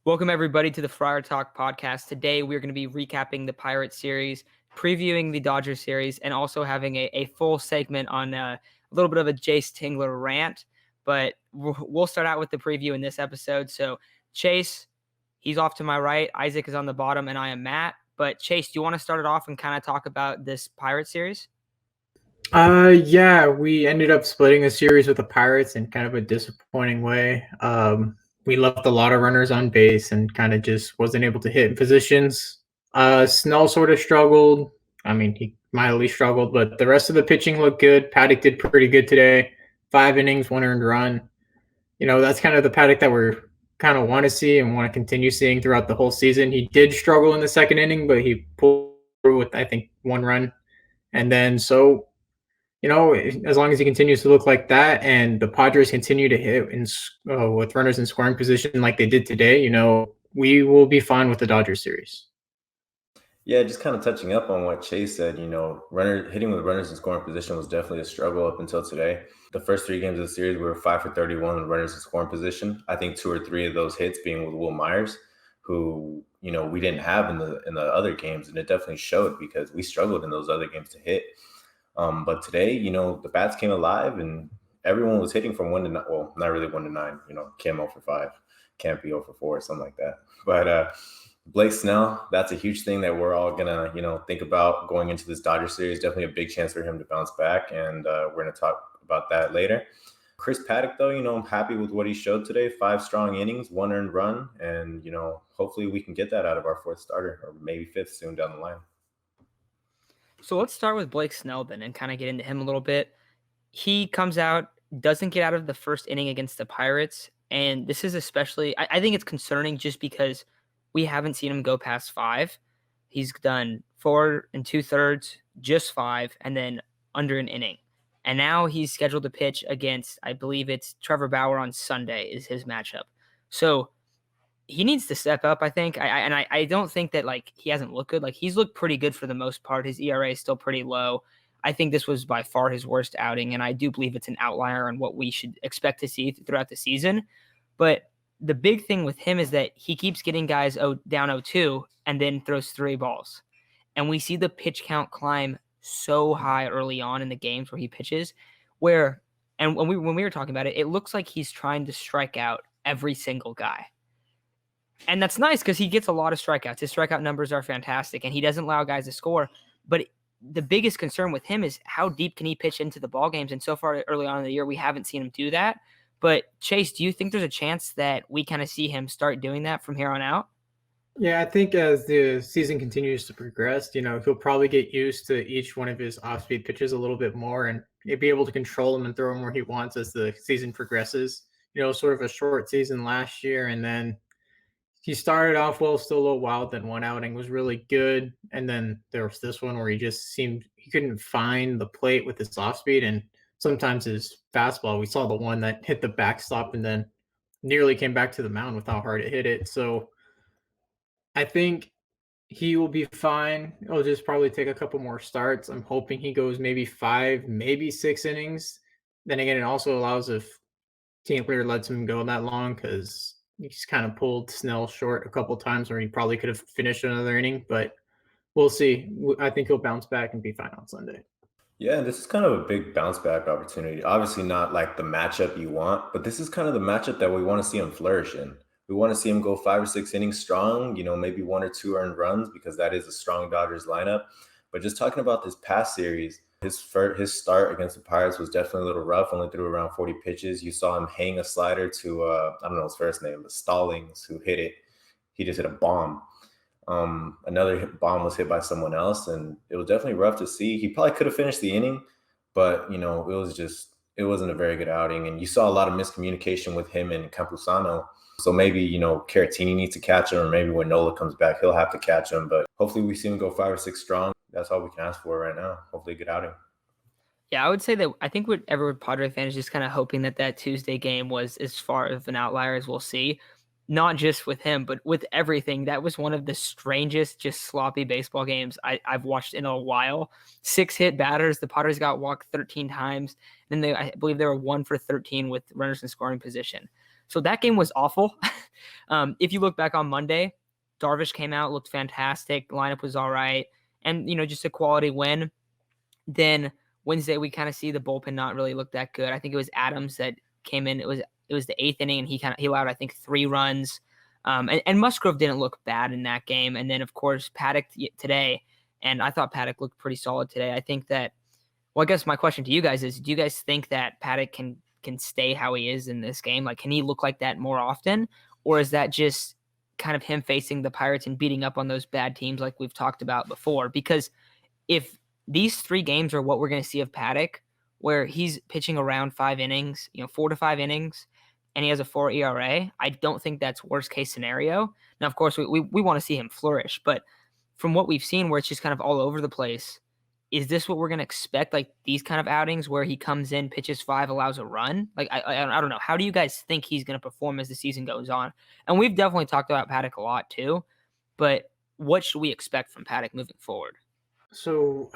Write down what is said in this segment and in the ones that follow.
Welcome, everybody, to the Friar Talk podcast. Today, we're going to be recapping the Pirates series, previewing the Dodgers series, and also having a full segment on a little bit of a Jace Tingler rant. But we'll start out with the preview in this episode. So, Chase, he's off to my right. Isaac is on the bottom, and I am Matt. But, Chase, do you want to start it off and kind of talk about this Pirates series? Yeah, we ended up splitting a series with the Pirates in kind of a disappointing way. We left a lot of runners on base and kind of just wasn't able to hit in positions. Snell sort of struggled. I mean, he mildly struggled, but the rest of the pitching looked good. Paddock did pretty good today. 5 innings, 1 earned run. That's kind of the Paddock that we're kind of want to see and want to continue seeing throughout the whole season. He did struggle in the second inning, but he pulled through with, I think, 1 run. And then as long as he continues to look like that and the Padres continue to hit with runners in scoring position like they did today, we will be fine with the Dodgers series. Yeah, just kind of touching up on what Chase said, hitting with runners in scoring position was definitely a struggle up until today. The first 3 games of the series, we were 5 for 31 with runners in scoring position. I think 2 or 3 of those hits being with Will Myers, who, we didn't have in the other games. And it definitely showed because we struggled in those other games to hit. But today, the bats came alive and everyone was hitting from 1 to 9. Well, not really 1 to 9, Kim 0 for 5, can't be 0 for 4 or something like that. But Blake Snell, that's a huge thing that we're all gonna, think about going into this Dodger series. Definitely a big chance for him to bounce back, and we're gonna talk about that later. Chris Paddock, though, I'm happy with what he showed today. 5 strong innings, 1 earned run, and hopefully we can get that out of our 4th starter, or maybe 5th soon down the line. So let's start with Blake Snell then and kind of get into him a little bit. He comes out, doesn't get out of the first inning against the Pirates, and this is especially, I think it's concerning just because we haven't seen him go past 5. He's done 4 2/3, just 5, and then under an inning. And now he's scheduled to pitch against, I believe it's Trevor Bauer on Sunday is his matchup. So he needs to step up, I think. I don't think that he hasn't looked good. He's looked pretty good for the most part. His ERA is still pretty low. I think this was by far his worst outing, and I do believe it's an outlier on what we should expect to see throughout the season. But the big thing with him is that he keeps getting guys down 0-2 and then throws 3 balls. And we see the pitch count climb so high early on in the games where he pitches, and when we were talking about it, it looks like he's trying to strike out every single guy. And that's nice because he gets a lot of strikeouts. His strikeout numbers are fantastic, and he doesn't allow guys to score. But the biggest concern with him is how deep can he pitch into the ball games? And so far early on in the year, we haven't seen him do that. But Chase, do you think there's a chance that we kind of see him start doing that from here on out? Yeah, I think as the season continues to progress, he'll probably get used to each one of his off-speed pitches a little bit more and he'll be able to control them and throw them where he wants as the season progresses. Sort of a short season last year, and then he started off well, still a little wild. Then one outing was really good, and then there was this one where he just seemed he couldn't find the plate with his off speed, and sometimes his fastball. We saw the one that hit the backstop and then nearly came back to the mound with how hard it hit it. So I think he will be fine. It'll just probably take a couple more starts. I'm hoping he goes maybe 5, maybe 6 innings. Then again, it also allows if Tinkler lets him go that long because he's kind of pulled Snell short a couple times where he probably could have finished another inning, but we'll see. I think he'll bounce back and be fine on Sunday. Yeah, this is kind of a big bounce back opportunity. Obviously not like the matchup you want, but this is kind of the matchup that we want to see him flourish in. We want to see him go 5 or 6 innings strong, maybe 1 or 2 earned runs because that is a strong Dodgers lineup. But just talking about this past series, his start against the Pirates was definitely a little rough, only threw around 40 pitches. You saw him hang a slider to, I don't know his first name, but Stallings, who hit it. He just hit a bomb. Another bomb was hit by someone else, and it was definitely rough to see. He probably could have finished the inning, but, it wasn't a very good outing. And you saw a lot of miscommunication with him and Campusano. So maybe, Caratini needs to catch him, or maybe when Nola comes back, he'll have to catch him. But hopefully we see him go 5 or 6 strong. That's all we can ask for right now. Hopefully a good outing. Yeah, I would say that I think whatever Padre fan is just kind of hoping that Tuesday game was as far of an outlier as we'll see. Not just with him, but with everything. That was one of the strangest, just sloppy baseball games I've watched in a while. 6 hit batters. The Padres got walked 13 times. Then I believe they were 1 for 13 with runners in scoring position. So that game was awful. If you look back on Monday, Darvish came out, looked fantastic. Lineup was all right. And, just a quality win. Then Wednesday, we kind of see the bullpen not really look that good. I think it was Adams that came in. It was the 8th inning, and he allowed, I think, 3 runs. And Musgrove didn't look bad in that game. And then, of course, Paddock today. And I thought Paddock looked pretty solid today. I think that, well, I guess my question to you guys is, do you guys think that Paddock can stay how he is in this game? Like, can he look like that more often? Or is that just kind of him facing the Pirates and beating up on those bad teams like we've talked about before? Because if these 3 games are what we're going to see of Paddock, where he's pitching around 5 innings, 4 to 5 innings, and he has a 4 ERA, I don't think that's worst case scenario. Now, of course, we want to see him flourish, but from what we've seen where it's just kind of all over the place, is this what we're going to expect? Like these kind of outings where he comes in, pitches 5, allows a run? Like, I don't know. How do you guys think he's going to perform as the season goes on? And we've definitely talked about Paddock a lot too, but what should we expect from Paddock moving forward? So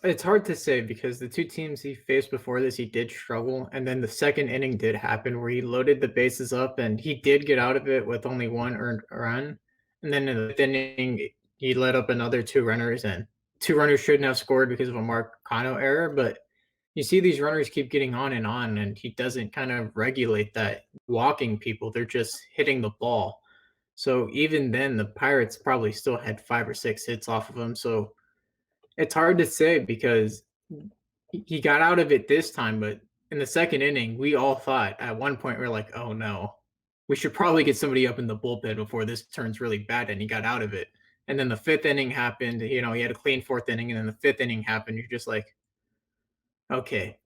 it's hard to say because the 2 teams he faced before this, he did struggle. And then the second inning did happen where he loaded the bases up and he did get out of it with only 1 earned run. And then in the 5th inning, he let up another 2 runners, and 2 runners shouldn't have scored because of a Marcano error. But you see these runners keep getting on, and he doesn't kind of regulate that walking people. They're just hitting the ball. So even then, the Pirates probably still had 5 or 6 hits off of him. So it's hard to say because he got out of it this time, but in the second inning, we all thought at one point, we're like, oh no, we should probably get somebody up in the bullpen before this turns really bad. And he got out of it. And then the 5th inning happened, he had a clean 4th inning, and then the 5th inning happened. You're just like, okay,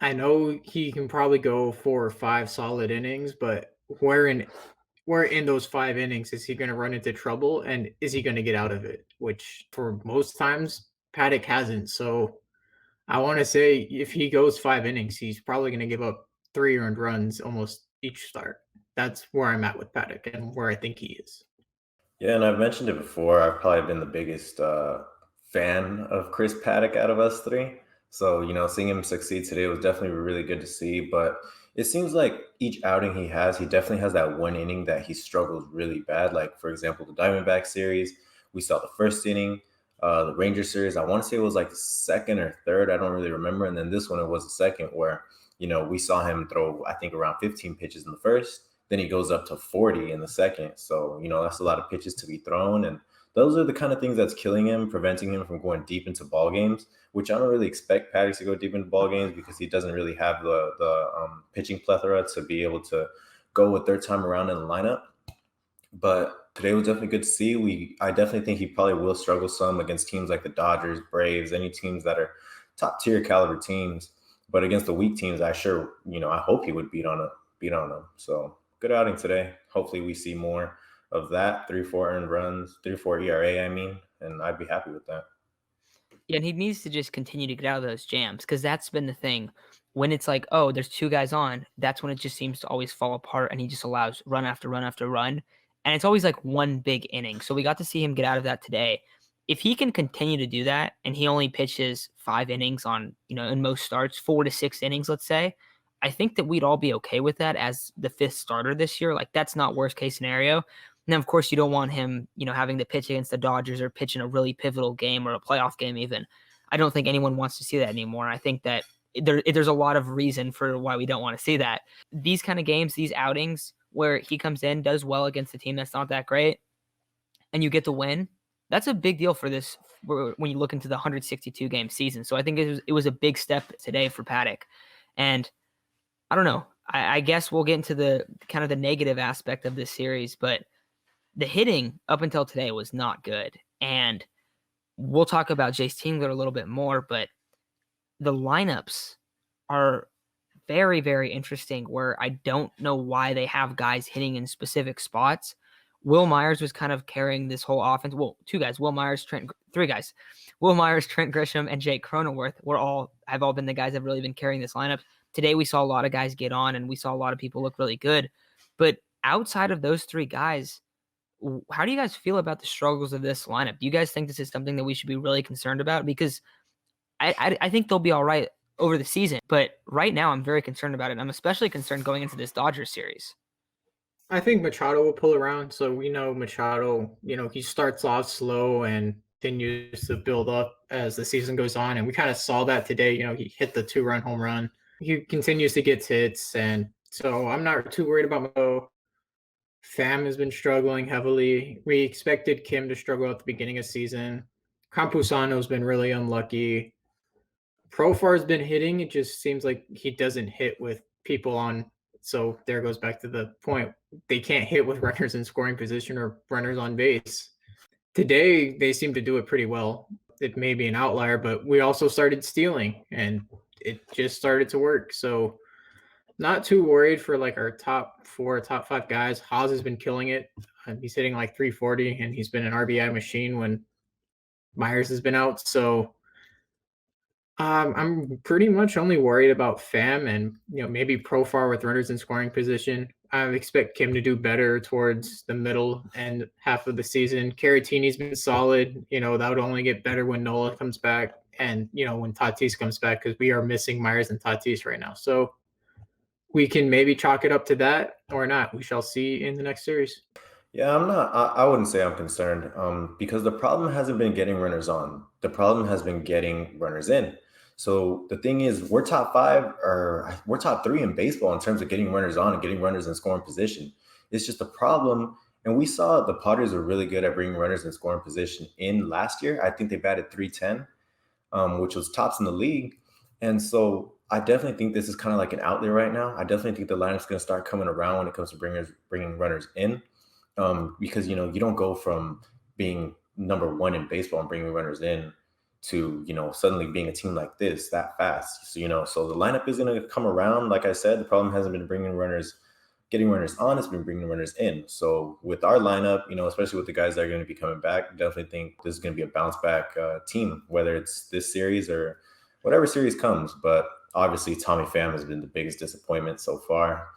I know he can probably go 4 or 5 solid innings, but where in those 5 innings is he going to run into trouble, and is he going to get out of it? Which for most times Paddock hasn't. So I want to say if he goes 5 innings, he's probably going to give up 3 earned runs almost each start. That's where I'm at with Paddock and where I think he is. Yeah, and I've mentioned it before. I've probably been the biggest fan of Chris Paddock out of us 3. So, seeing him succeed today was definitely really good to see. But it seems like each outing he definitely has that 1 inning that he struggles really bad. Like, for example, the Diamondback series, we saw the 1st inning. The Ranger series, I want to say it was like the 2nd or 3rd. I don't really remember. And then this one, it was the 2nd where, we saw him throw, I think, around 15 pitches in the 1st. Then he goes up to 40 in the 2nd. So, that's a lot of pitches to be thrown. And those are the kind of things that's killing him, preventing him from going deep into ball games, which I don't really expect Paddock to go deep into ball games because he doesn't really have the pitching plethora to be able to go a 3rd time around in the lineup. But today was definitely good to see. I definitely think he probably will struggle some against teams like the Dodgers, Braves, any teams that are top tier caliber teams. But against the weak teams, I hope he would beat on them. So good outing today. Hopefully we see more of that. 3-4 earned runs, 3-4 ERA, and I'd be happy with that. Yeah, and he needs to just continue to get out of those jams because that's been the thing. When it's like, oh, there's 2 guys on, that's when it just seems to always fall apart, and he just allows run after run after run. And it's always like 1 big inning. So we got to see him get out of that today. If he can continue to do that, and he only pitches 5 innings on, in most starts, 4 to 6 innings, let's say, I think that we'd all be okay with that as the 5th starter this year. Like, that's not worst case scenario. Now, of course, you don't want him, having to pitch against the Dodgers or pitch in a really pivotal game or a playoff game even. I don't think anyone wants to see that anymore. I think that there's a lot of reason for why we don't want to see that. These kind of games, these outings where he comes in, does well against a team that's not that great, and you get the win, that's a big deal for this when you look into the 162-game season. So I think it was a big step today for Paddock. And I don't know. I guess we'll get into the kind of the negative aspect of this series, but the hitting up until today was not good. And we'll talk about Jace Tingler a little bit more, but the lineups are very, very interesting where I don't know why they have guys hitting in specific spots. Will Myers was kind of carrying this whole offense. Well, 2 guys, 3 guys. Will Myers, Trent Grisham, and Jake Cronenworth have all been the guys that have really been carrying this lineup. Today we saw a lot of guys get on, and we saw a lot of people look really good. But outside of those 3 guys, how do you guys feel about the struggles of this lineup? Do you guys think this is something that we should be really concerned about? Because I think they'll be all right over the season. But right now, I'm very concerned about it. I'm especially concerned going into this Dodgers series. I think Machado will pull around. So we know Machado, he starts off slow and continues to build up as the season goes on. And we kind of saw that today. He hit the 2-run home run. He continues to get hits. And so I'm not too worried about Machado. Pham has been struggling heavily. We expected Kim to struggle at the beginning of the season. Campusano's been really unlucky. Profar's been hitting. It just seems like he doesn't hit with people on. So there goes back to the point. They can't hit with runners in scoring position or runners on base. Today, they seem to do it pretty well. It may be an outlier, but we also started stealing, and it just started to work. So not too worried for like our top 4, top 5 guys. Haas has been killing it. He's hitting like 340, and he's been an RBI machine when Myers has been out. So I'm pretty much only worried about Pham and maybe Profar with runners in scoring position. I expect Kim to do better towards the middle and half of the season. Caratini's been solid. That would only get better when Nola comes back and when Tatis comes back, because we are missing Myers and Tatis right now. So we can maybe chalk it up to that or not. We shall see in the next series. Yeah, I'm not. I wouldn't say I'm concerned because the problem hasn't been getting runners on. The problem has been getting runners in. So the thing is, we're top 5 or we're top 3 in baseball in terms of getting runners on and getting runners in scoring position. It's just a problem. And we saw the Padres were really good at bringing runners in scoring position in last year. I think they batted .310, which was tops in the league. And so I definitely think this is kind of like an outlier right now. I definitely think the lineup's going to start coming around when it comes to bringing runners in. Because, you don't go from being number 1 in baseball and bringing runners in to, suddenly being a team like this that fast. So, so the lineup is going to come around. Like I said, the problem hasn't been getting runners on, it's been bringing runners in. So with our lineup, especially with the guys that are going to be coming back, definitely think this is going to be a bounce back team, whether it's this series or whatever series comes. But obviously Tommy Pham has been the biggest disappointment so far.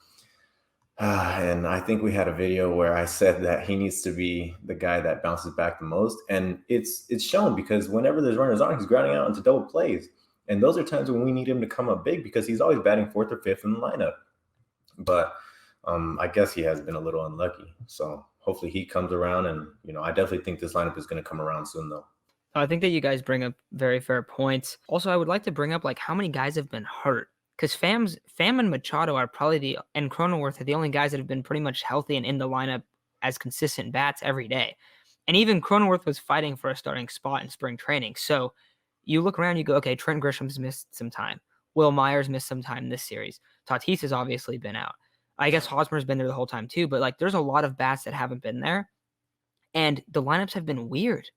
And I think we had a video where I said that he needs to be the guy that bounces back the most. And it's shown, because whenever there's runners on, he's grounding out into double plays. And those are times when we need him to come up big, because he's always batting 4th or 5th in the lineup. But I guess he has been a little unlucky. So hopefully he comes around. And, I definitely think this lineup is going to come around soon, though. I think that you guys bring up very fair points. Also, I would like to bring up how many guys have been hurt. Because Pham and Machado are probably and Cronenworth are the only guys that have been pretty much healthy and in the lineup as consistent bats every day. And even Cronenworth was fighting for a starting spot in spring training. So you look around, you go, okay, Trent Grisham's missed some time. Will Myers missed some time this series. Tatis has obviously been out. I guess Hosmer's been there the whole time too, but there's a lot of bats that haven't been there. And the lineups have been weird.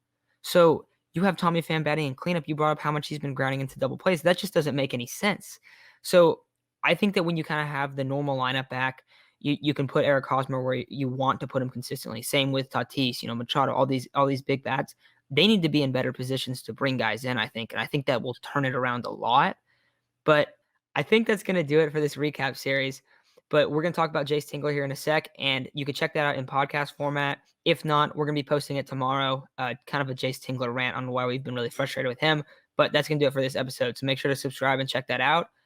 So you have Tommy Pham batting in cleanup. You brought up how much he's been grounding into double plays. That just doesn't make any sense. So I think that when you kind of have the normal lineup back, you can put Eric Hosmer where you want to put him consistently. Same with Tatis, Machado, all these big bats. They need to be in better positions to bring guys in, I think. And I think that will turn it around a lot. But I think that's going to do it for this recap series. But we're going to talk about Jace Tingler here in a sec, and you can check that out in podcast format. If not, we're going to be posting it tomorrow, kind of a Jace Tingler rant on why we've been really frustrated with him. But that's going to do it for this episode. So make sure to subscribe and check that out.